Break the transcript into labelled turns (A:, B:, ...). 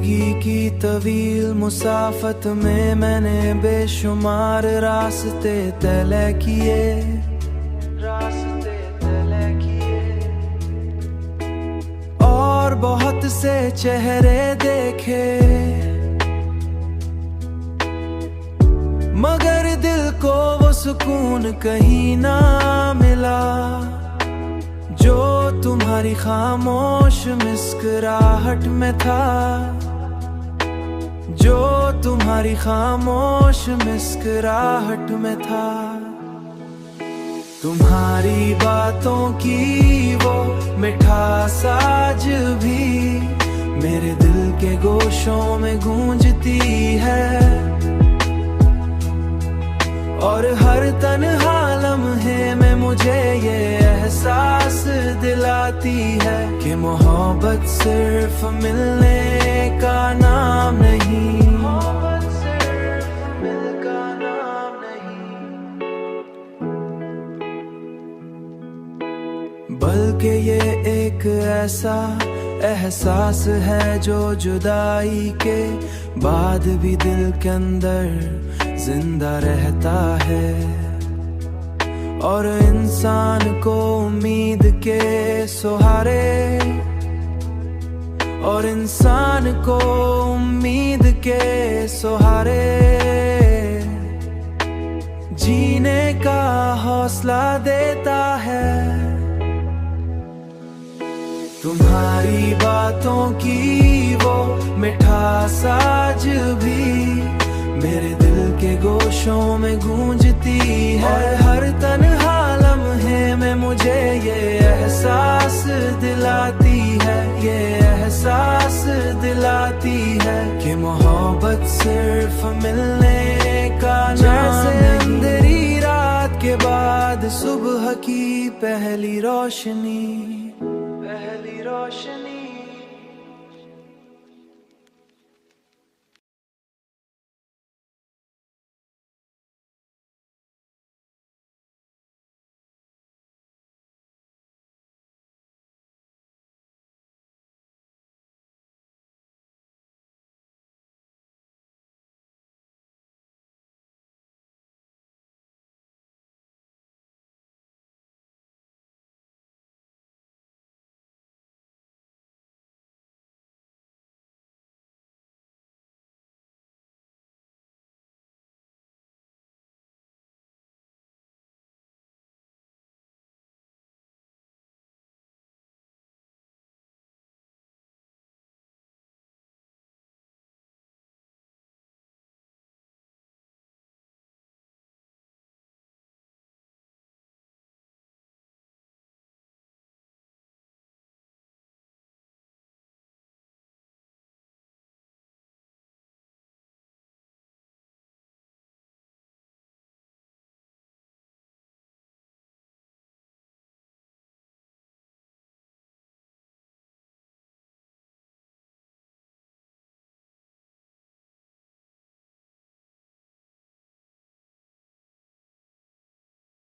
A: जिंदगी की तवील मुसाफत में मैंने बेशुमार रास्ते तय किए, और बहुत से चेहरे देखे, मगर दिल को वो सुकून कहीं ना मिला जो तुम्हारी खामोश मुस्कुराहट में था, जो तुम्हारी खामोश मुस्कुराहट में था। तुम्हारी बातों की वो मिठास आज भी मेरे दिल के गोशों में गूंजती है, और हर तन्हा लम्हे में मुझे ये एहसास दिलाती है कि मोहब्बत सिर्फ मिलने का नाम नहीं, मोहब्बत सिर्फ मिलने का नाम नहीं, बल्कि ये एक ऐसा एहसास है जो जुदाई के बाद भी दिल के अंदर जिंदा रहता है, और इंसान को उम्मीद के सहारे, और इंसान को उम्मीद के सहारे जीने का हौसला देता है। तुम्हारी बातों की वो मिठास आज भी मेरे दिल के गोशों में गूंजती है, और हर तन्हा लम्हे में मुझे ये एहसास दिलाती है, ये एहसास दिलाती है कि मोहब्बत सिर्फ मिलने का नाम नहीं। जैसे अंधेरी रात के बाद सुबह की पहली रोशनी, पहली रोशनी।